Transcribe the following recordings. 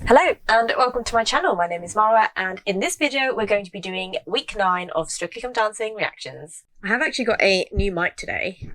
Hello and welcome to my channel. My name is Marwa and in this video we're going to be doing week 9 of Strictly Come Dancing reactions. I have actually got a new mic today.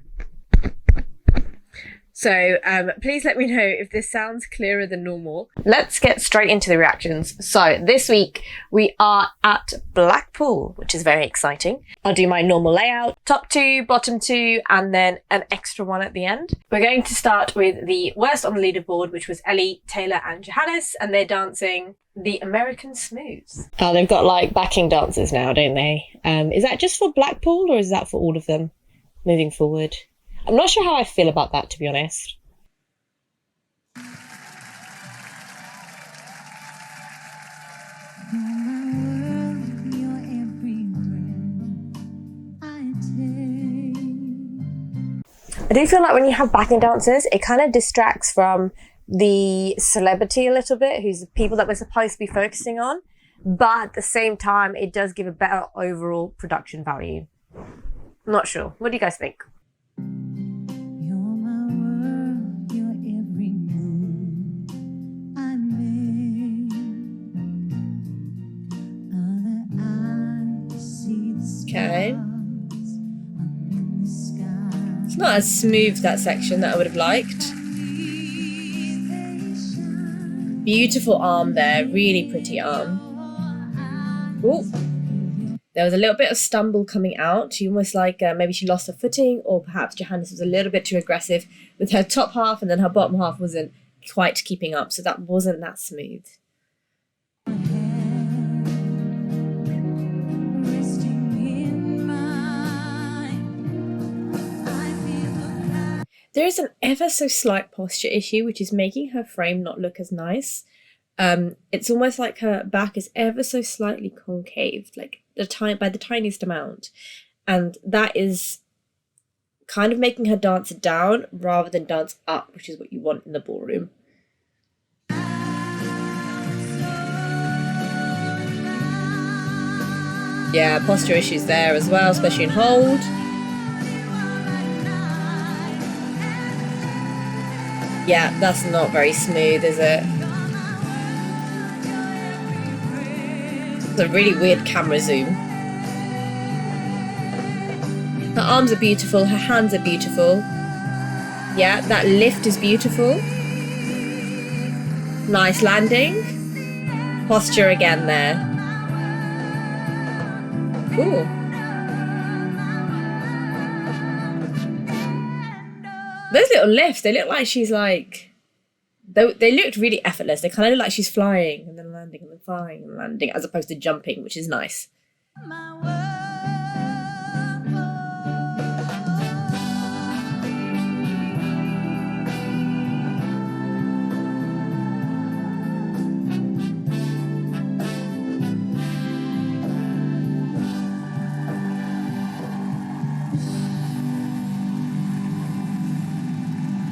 So please let me know if this sounds clearer than normal. Let's get straight into the reactions. So this week we are at Blackpool, which is very exciting. I'll do my normal layout, top 2, bottom 2, and then an extra one at the end. We're going to start with the worst on the leaderboard, which was Ellie, Taylor and Johannes, and they're dancing the American Smooths. Oh, they've got like backing dancers now, don't they? Is that just for Blackpool or is that for all of them moving forward? I'm not sure how I feel about that, to be honest. I do feel like when you have backing dancers, it kind of distracts from the celebrity a little bit, who's the people that we're supposed to be focusing on. But at the same time, it does give a better overall production value. I'm not sure. What do you guys think? Okay. It's not as smooth, that section, that I would have liked. Beautiful arm there, really pretty arm. Ooh. There was a little bit of stumble coming out. She almost like maybe she lost her footing, or perhaps Johannes was a little bit too aggressive with her top half and then her bottom half wasn't quite keeping up, so that wasn't that smooth. There is an ever so slight posture issue, which is making her frame not look as nice. It's almost like her back is ever so slightly concave, like by the tiniest amount. And that is kind of making her dance down rather than dance up, which is what you want in the ballroom. Yeah, posture issues there as well, especially in hold. Yeah, that's not very smooth, is it? It's a really weird camera zoom. Her arms are beautiful, her hands are beautiful. Yeah, that lift is beautiful. Nice landing. Posture again there. Ooh. Those little lifts, they look like she's like... They looked really effortless. They kind of look like she's flying and then landing and then flying and landing, as opposed to jumping, which is nice.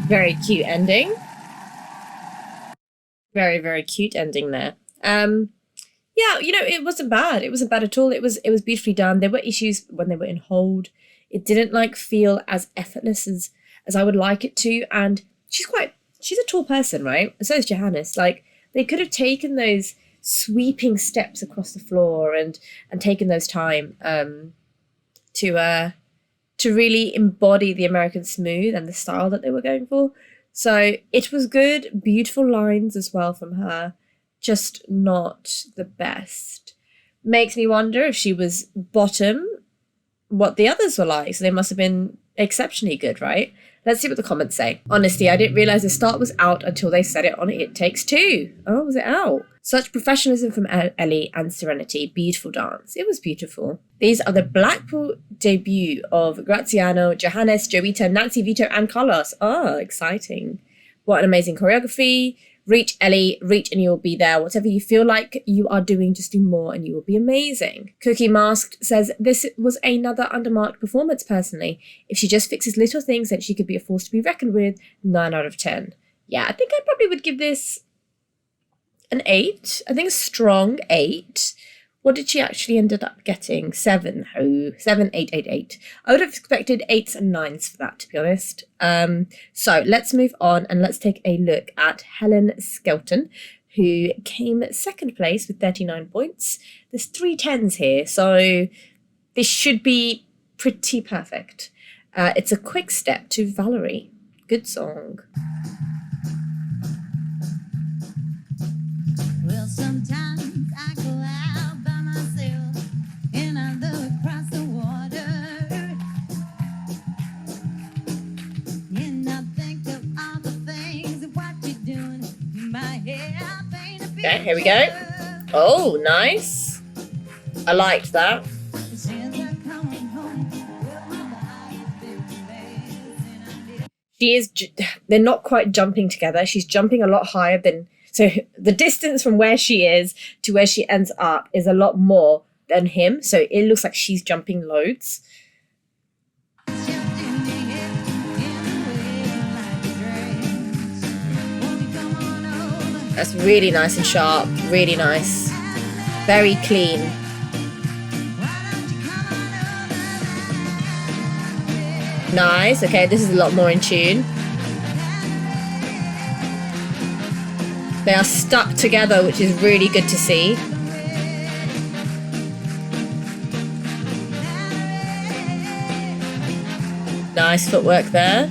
Very cute ending. Very, very cute ending there. Yeah, you know, it wasn't bad. It wasn't bad at all. It was beautifully done. There were issues when they were in hold. It didn't like feel as effortless as I would like it to. And she's a tall person, right? And so is Johannes. Like, they could have taken those sweeping steps across the floor and taken those time to really embody the American Smooth and the style that they were going for. So it was good, beautiful lines as well from her, just not the best. Makes me wonder if she was bottom, what the others were like. So they must have been exceptionally good, right? Let's see what the comments say. Honestly, I didn't realise the start was out until they said it on It Takes Two. Oh, was it out? Such professionalism from Ellie and serenity. Beautiful dance. It was beautiful. These are the Blackpool debut of Graziano, Johannes, Joita, Nancy, Vito and Carlos. Oh, exciting. What an amazing choreography. Reach, Ellie, reach and you'll be there. Whatever you feel like you are doing, just do more and you will be amazing. Cookie Masked says, this was another undermarked performance personally. If she just fixes little things, then she could be a force to be reckoned with. 9 out of 10. Yeah, I think I probably would give this an 8. I think a strong 8. What did she actually ended up getting? 7. Oh, 7, 8, 8, 8. I would have expected 8s and 9s for that, to be honest. So let's move on and let's take a look at Helen Skelton, who came second place with 39 points. There's 3 10s here, so this should be pretty perfect. It's a quick step to Valerie. Good song. Well, sometimes I go out by myself and I look across the water and I think of all the things of what you're doing. In my head, I paint a picture. Okay, here we go. Oh, nice. I liked that. They're not quite jumping together. She's jumping a lot higher than, so the distance from where she is to where she ends up is a lot more than him. So it looks like she's jumping loads. That's really nice and sharp, really nice. Very clean. Nice. Okay, this is a lot more in tune. They are stuck together, which is really good to see. Nice footwork there.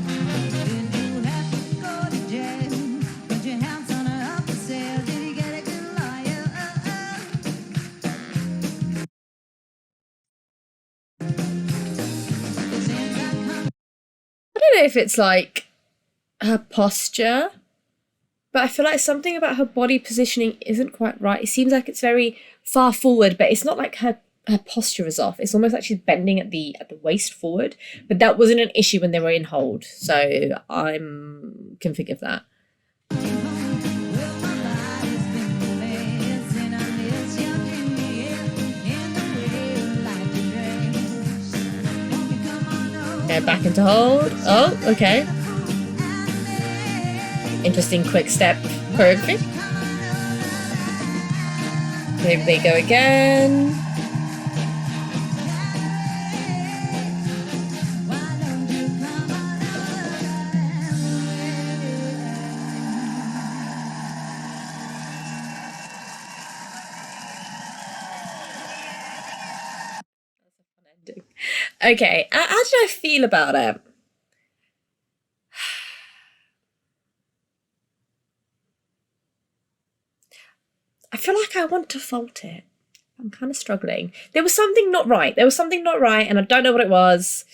I don't know if it's like her posture, but I feel like something about her body positioning isn't quite right. It seems like it's very far forward, but it's not like her posture is off. It's almost like she's bending at the waist forward, but that wasn't an issue when they were in hold, so I can forgive that. Okay, back into hold. Oh, okay. Interesting quick step choreography. Here they go again. Okay, how did I feel about it? I feel like I want to fault it. I'm kind of struggling. There was something not right. And I don't know what it was.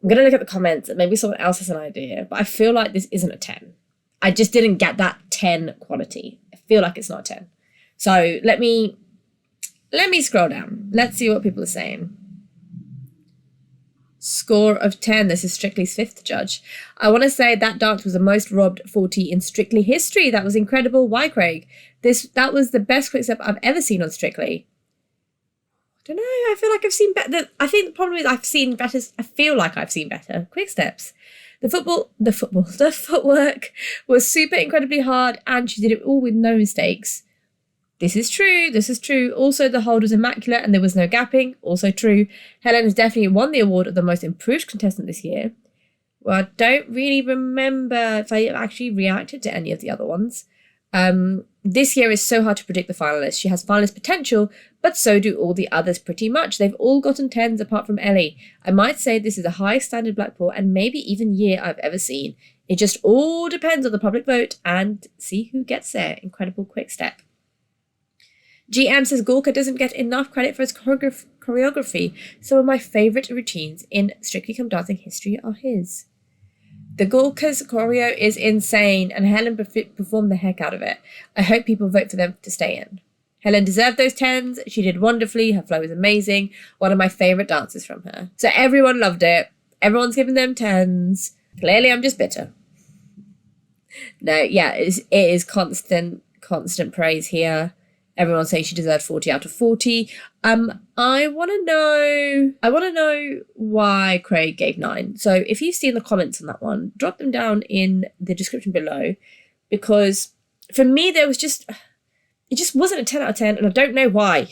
I'm going to look at the comments and maybe someone else has an idea, but I feel like this isn't a 10. I just didn't get that 10 quality. I feel like it's not a 10. So let me scroll down. Let's see what people are saying. Score of 10. This is Strictly's 5th judge. I want to say that dance was the most robbed 40 in Strictly history. That was incredible. Why, Craig? That was the best quickstep I've ever seen on Strictly. I don't know. I feel like I've seen better. I think the problem is I feel like I've seen better quicksteps. The footwork was super incredibly hard and she did it all with no mistakes. This is true. Also, the hold was immaculate and there was no gapping. Also true. Helen has definitely won the award of the most improved contestant this year. Well, I don't really remember if I actually reacted to any of the other ones. This year is so hard to predict the finalists. She has finalist potential, but so do all the others pretty much. They've all gotten 10s apart from Ellie. I might say this is the highest standard Blackpool and maybe even year I've ever seen. It just all depends on the public vote and see who gets there. Incredible quick step. GM says Gorka doesn't get enough credit for his choreography. Some of my favourite routines in Strictly Come Dancing history are his. The Gorka's choreo is insane and Helen performed the heck out of it. I hope people vote for them to stay in. Helen deserved those 10s. She did wonderfully. Her flow was amazing. One of my favourite dances from her. So everyone loved it. Everyone's giving them 10s. Clearly I'm just bitter. No, yeah, it is constant praise here. Everyone's saying she deserved 40 out of 40. I want to know why Craig gave 9. So if you've seen the comments on that one, drop them down in the description below, because for me it just wasn't a 10 out of 10 and I don't know why.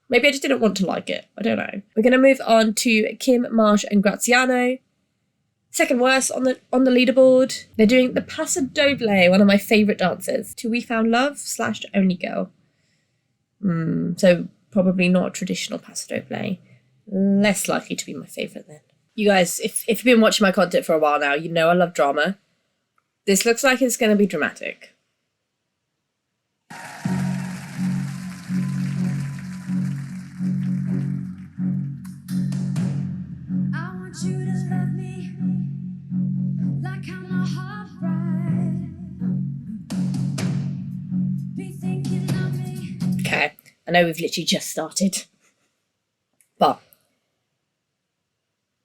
Maybe I just didn't want to like it. I don't know. We're going to move on to Kim, Marsh and Graziano. Second worst on the leaderboard. They're doing the Paso Doble, one of my favourite dances. To We Found Love / Only Girl. So probably not a traditional Paso Doble. Less likely to be my favourite then. You guys, if you've been watching my content for a while now, you know I love drama. This looks like it's going to be dramatic. Okay, I know we've literally just started, but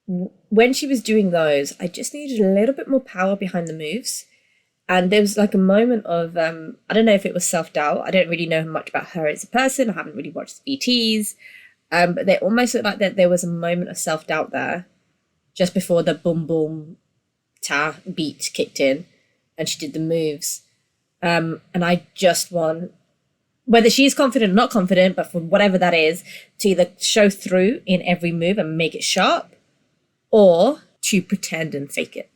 when she was doing those, I just needed a little bit more power behind the moves. And there was like a moment of, I don't know if it was self-doubt. I don't really know much about her as a person. I haven't really watched the VTs. But they almost looked like that there was a moment of self-doubt there just before the boom, boom, ta beat kicked in and she did the moves. And I just want, whether she's confident or not confident, but for whatever that is, to either show through in every move and make it sharp, or to pretend and fake it.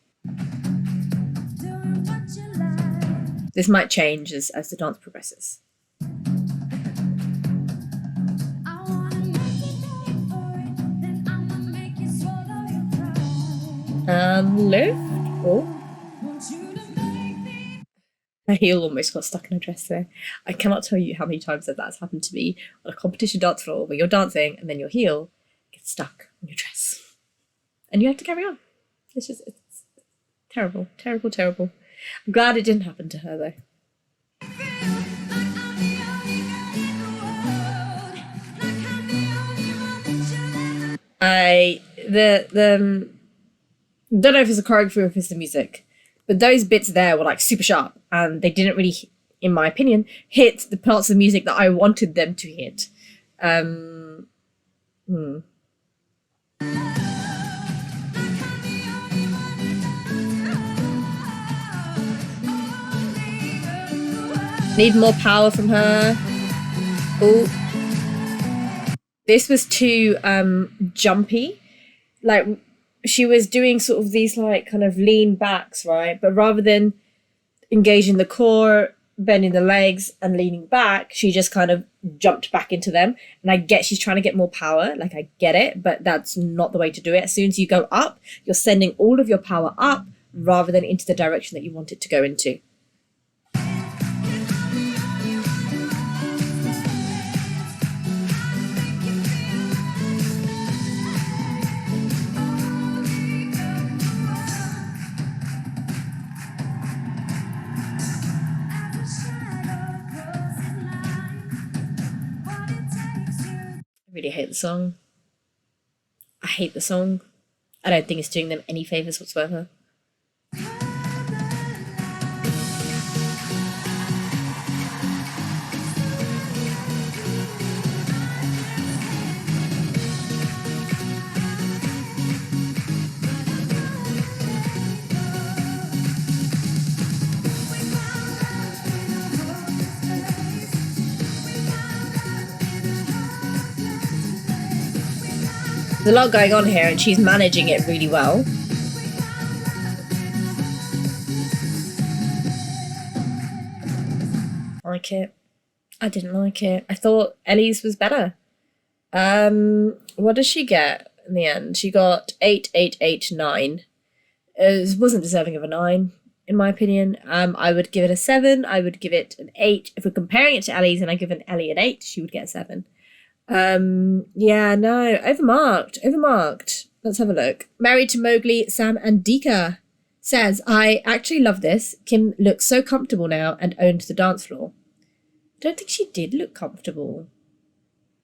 This might change as the dance progresses. Lift? Oh. My heel almost got stuck in a dress there. I cannot tell you how many times that's happened to me on a competition dance floor where you're dancing and then your heel gets stuck on your dress. And you have to carry on. It's terrible, terrible, terrible. I'm glad it didn't happen to her though. Don't know if it's the choreography or if it's the music, but those bits there were like super sharp and they didn't really, in my opinion, hit the parts of the music that I wanted them to hit. Need more power from her. Oh, this was too jumpy. Like she was doing sort of these like kind of lean backs, right? But rather than engaging the core, bending the legs and leaning back, she just kind of jumped back into them. And I get she's trying to get more power, like I get it, but that's not the way to do it. As soon as you go up, you're sending all of your power up rather than into the direction that you want it to go into. I really hate the song. I hate the song. I don't think it's doing them any favours whatsoever. There's a lot going on here and she's managing it really well. Like it. I didn't like it. I thought Ellie's was better. What does she get in the end? She got 8, 8, 8, 9. It wasn't deserving of a 9, in my opinion. I would give it a 7. I would give it an 8. If we're comparing it to Ellie's and I give an Ellie an 8, she would get a 7. Yeah, no, overmarked. Let's have a look. Married to Mowgli, Sam and Dika says, I actually love this. Kim looks so comfortable now and owned the dance floor. I don't think she did look comfortable.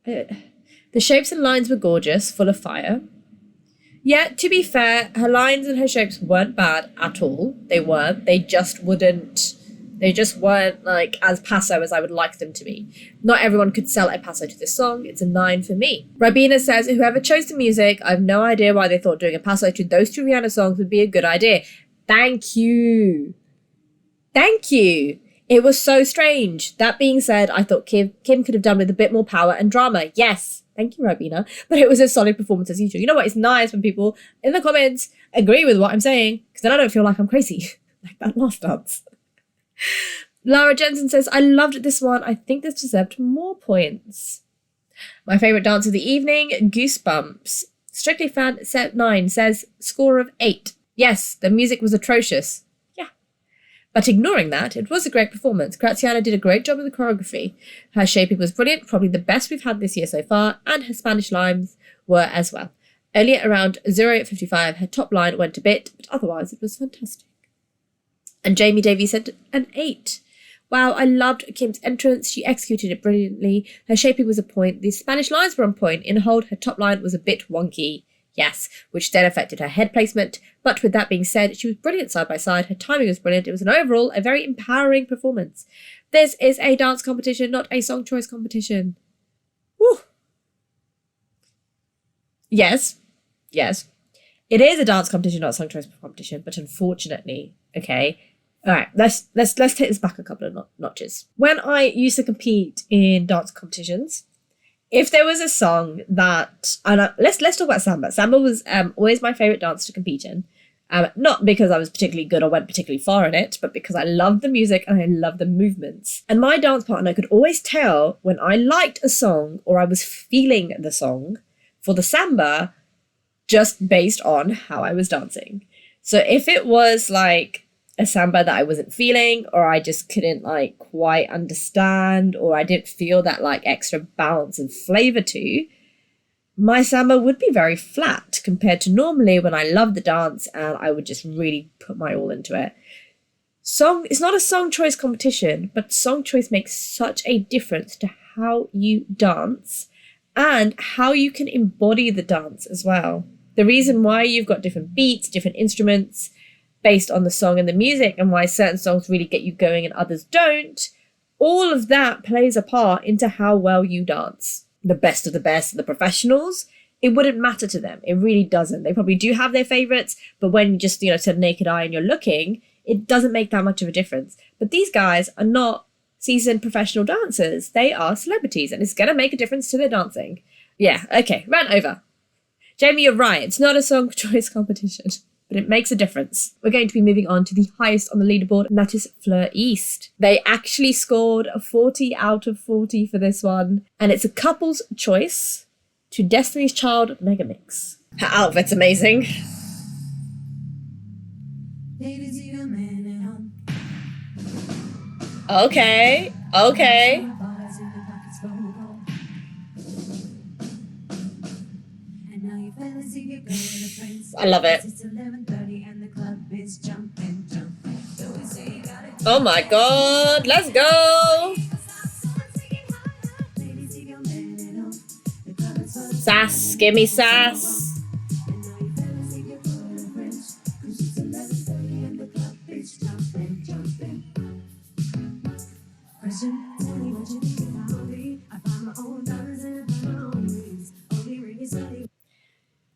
The shapes and lines were gorgeous, full of fire. Yeah, to be fair, her lines and her shapes weren't bad at all. They weren't. They just weren't like as Paso as I would like them to be. Not everyone could sell a Paso to this song. It's a 9 for me. Rabina says, whoever chose the music, I have no idea why they thought doing a Paso to those 2 Rihanna songs would be a good idea. Thank you. Thank you. It was so strange. That being said, I thought Kim could have done with a bit more power and drama. Yes. Thank you, Rabina. But it was a solid performance as usual. You know what? It's nice when people in the comments agree with what I'm saying, because then I don't feel like I'm crazy, like that last dance. Lara Jensen says, I loved this one. I think this deserved more points. My favourite dance of the evening, Goosebumps. Strictly Fan Set 9 says, score of 8. Yes, the music was atrocious. Yeah. But ignoring that, it was a great performance. Graziano did a great job with the choreography. Her shaping was brilliant, probably the best we've had this year so far, and her Spanish lines were as well. Only at around 0:55, her top line went a bit, but otherwise it was fantastic. And Jamie Davies said an 8. Wow, I loved Kim's entrance. She executed it brilliantly. Her shaping was a point. The Spanish lines were on point. In hold, her top line was a bit wonky. Yes, which then affected her head placement. But with that being said, she was brilliant side by side. Her timing was brilliant. It was overall a very empowering performance. This is a dance competition, not a song choice competition. Woo. Yes. It is a dance competition, not a song choice competition, but unfortunately, okay. All right, let's take this back a couple of notches. When I used to compete in dance competitions, if there was a song that, and let's talk about Samba. Samba was always my favorite dance to compete in. Not because I was particularly good or went particularly far in it, but because I loved the music and I loved the movements. And my dance partner could always tell when I liked a song or I was feeling the song for the Samba just based on how I was dancing. So if it was like a Samba that I wasn't feeling, or I just couldn't like quite understand, or I didn't feel that like extra balance and flavor to, my Samba would be very flat compared to normally when I love the dance and I would just really put my all into it. It's not a song choice competition, but song choice makes such a difference to how you dance and how you can embody the dance as well. The reason why you've got different beats, different instruments, based on the song and the music, and why certain songs really get you going and others don't, all of that plays a part into how well you dance. The best of the best, the professionals, it wouldn't matter to them. It really doesn't. They probably do have their favourites, but when you just, to the naked eye and you're looking, it doesn't make that much of a difference. But these guys are not seasoned professional dancers. They are celebrities, and it's going to make a difference to their dancing. Yeah, okay, rant over. Jamie, you're right. It's not a song choice competition, but it makes a difference. We're going to be moving on to the highest on the leaderboard, and that is Fleur East. They actually scored a 40 out of 40 for this one, and it's a couple's choice to Destiny's Child Megamix. Her outfit's amazing. Okay. I love it. Oh my god, let's go! Sass, give me sass.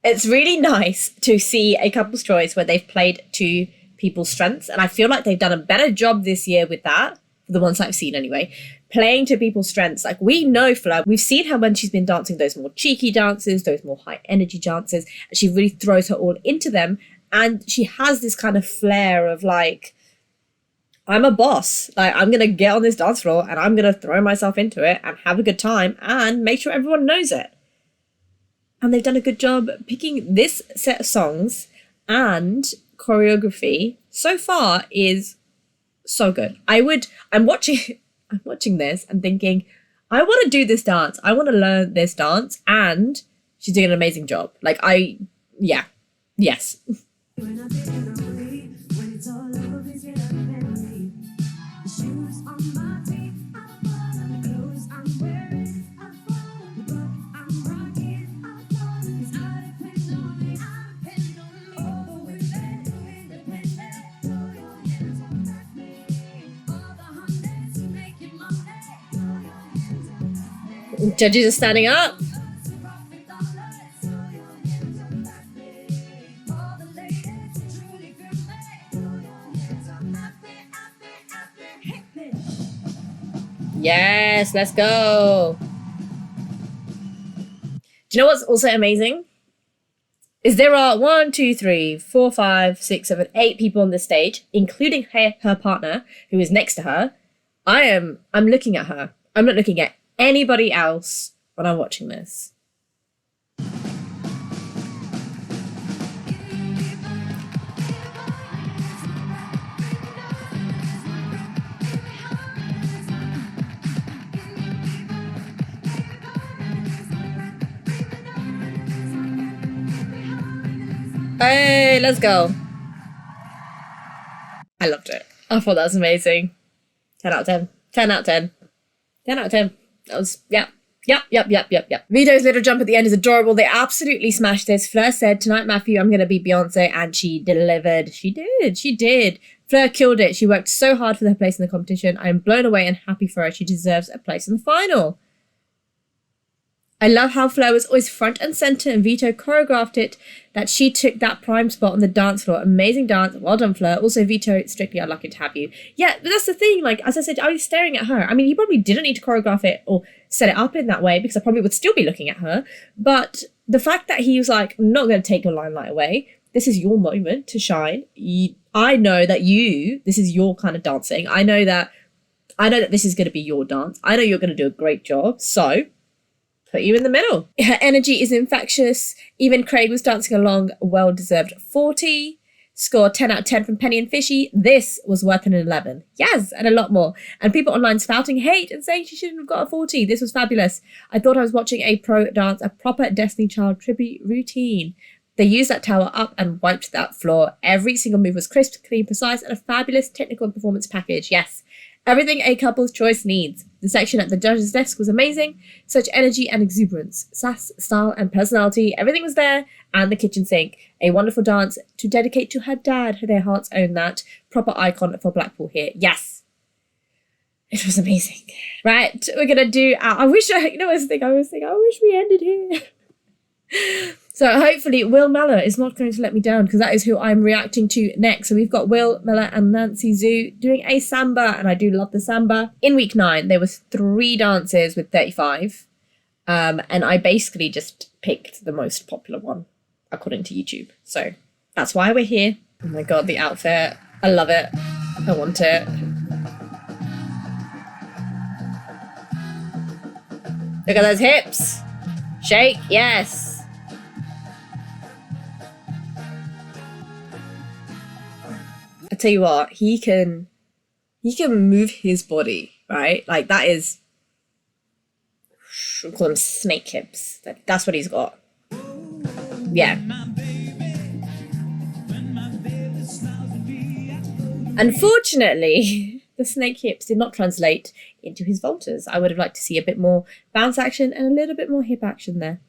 It's really nice to see a couple's choice where they've played to people's strengths, and I feel like they've done a better job this year with that, the ones I've seen anyway, playing to people's strengths. Like, we know Fleur, we've seen her when she's been dancing those more cheeky dances, those more high energy dances, and she really throws her all into them, and she has this kind of flair of like, I'm a boss, like I'm gonna get on this dance floor and I'm gonna throw myself into it and have a good time and make sure everyone knows it. And they've done a good job picking this set of songs, and choreography so far is so good. I'm watching this and thinking, I want to do this dance. I want to learn this dance, and she's doing an amazing job. Yes. Judges are standing up. Yes, let's go. Do you know what's also amazing? is there are 1, 2, 3, 4, 5, 6, 7, 8 people on the stage, including her partner, who is next to her. I'm looking at her. I'm not looking at anybody else when I'm watching this. Hey, let's go. I loved it. I thought that was amazing. 10 out of 10. 10 out of 10. 10 out of 10. That was, yeah. Yep. Vito's little jump at the end is adorable. They absolutely smashed this. Fleur said, tonight, Matthew, I'm going to be Beyonce, and she delivered. She did. Fleur killed it. She worked so hard for her place in the competition. I am blown away and happy for her. She deserves a place in the final. I love how Fleur was always front and centre and Vito choreographed it, that she took that prime spot on the dance floor. Amazing dance. Well done, Fleur. Also, Vito, strictly unlucky to have you. Yeah, but that's the thing. Like, as I said, I was staring at her. I mean, you probably didn't need to choreograph it or set it up in that way because I probably would still be looking at her. But the fact that he was like, I'm not going to take your limelight away. This is your moment to shine. I know that this is your kind of dancing. I know that this is going to be your dance. I know you're going to do a great job. So put you in the middle. Her energy is infectious. Even Craig was dancing along. Well-deserved 40. Score 10 out of 10 from Penny and Fishy. This was worth an 11. Yes, and a lot more. And people online spouting hate and saying she shouldn't have got a 40. This was fabulous. I thought I was watching a pro dance, a proper Destiny Child tribute routine. They used that tower up and wiped that floor. Every single move was crisp, clean, precise, and a fabulous technical and performance package. Yes. Everything a couple's choice needs. The section at the judge's desk was amazing. Such energy and exuberance, sass, style, and personality. Everything was there. And the kitchen sink. A wonderful dance to dedicate to her dad. Their hearts own that. Proper icon for Blackpool here. Yes. It was amazing. Right, we're going to do... I wish we ended here. So hopefully Will Mellor is not going to let me down because that is who I'm reacting to next. So we've got Will Mellor and Nancy Zhu doing a Samba, and I do love the Samba. In week 9, there was 3 dances with 35, and I basically just picked the most popular one according to YouTube. So that's why we're here. Oh my God, the outfit. I love it. I want it. Look at those hips. Shake, yes. I tell you what, he can move his body, right? Like that is, we'll call them snake hips. That's what he's got. Yeah. Unfortunately, the snake hips did not translate into his vaulters. I would have liked to see a bit more bounce action and a little bit more hip action there.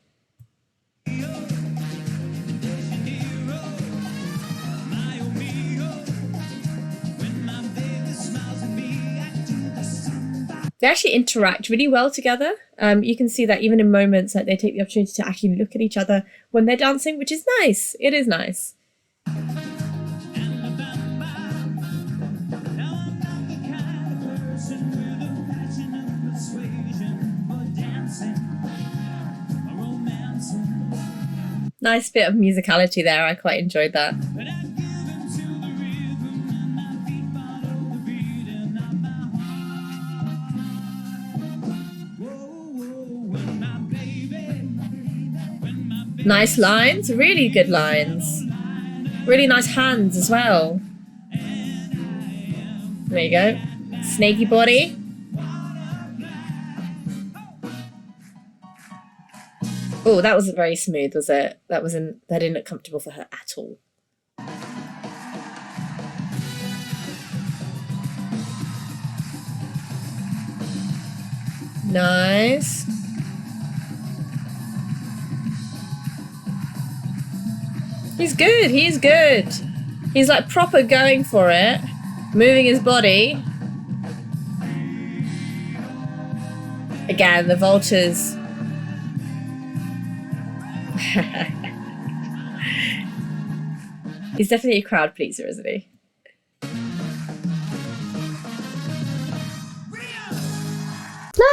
They actually interact really well together. You can see that even in moments that they take the opportunity to actually look at each other when they're dancing, which is nice. It is nice. Nice bit of musicality there. I quite enjoyed that. Nice lines, really good lines. Really nice hands as well. There you go. Snaky body. Oh, that wasn't very smooth, was it? That didn't look comfortable for her at all. Nice. He's good, he's good. He's like proper going for it, moving his body. Again, the vaulters. He's definitely a crowd pleaser, isn't he?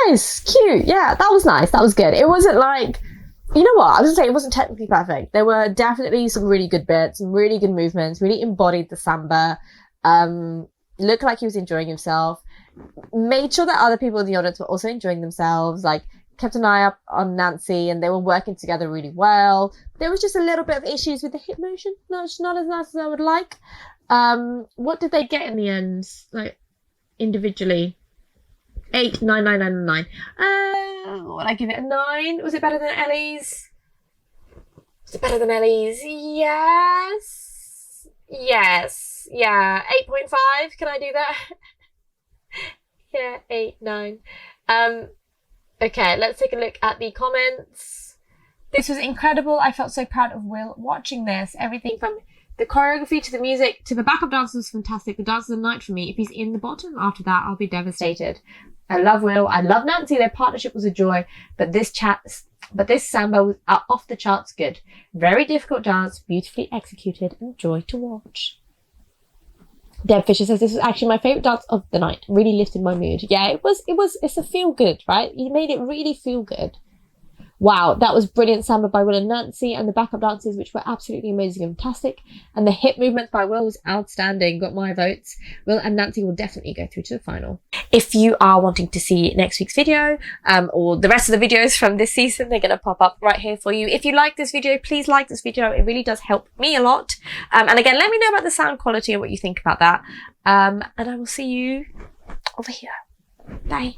Nice, cute. Yeah, that was nice. That was good. It wasn't like You know what? I was going to say it wasn't technically perfect. There were definitely some really good bits, some really good movements, really embodied the samba. Looked like he was enjoying himself. Made sure that other people in the audience were also enjoying themselves. Like, kept an eye up on Nancy, and they were working together really well. There was just a little bit of issues with the hip motion. Not as nice as I would like. What did they get in the end? Like, individually? 8, 9, 9, 9, 9. Would I give it a 9? Was it better than Ellie's? Was it better than Ellie's? Yes. Yes. Yeah. 8.5. Can I do that? Yeah, 8, 9. Okay, let's take a look at the comments. This was incredible. I felt so proud of Will watching this. Everything from the choreography to the music to the backup dance was fantastic. The dance of the night for me. If he's in the bottom after that, I'll be devastated. I love Will. I love Nancy. Their partnership was a joy. But this samba was off the charts good. Very difficult dance, beautifully executed, and joy to watch. Deb Fisher says this was actually my favourite dance of the night. Really lifted my mood. Yeah, it's a feel good, right? You made it really feel good. Wow, that was brilliant samba by Will and Nancy, and the backup dances, which were absolutely amazing and fantastic. And the hip movements by Will was outstanding, got my votes. Will and Nancy will definitely go through to the final. If you are wanting to see next week's video, or the rest of the videos from this season, they're going to pop up right here for you. If you like this video, please like this video. It really does help me a lot. And again, let me know about the sound quality and what you think about that. And I will see you over here. Bye.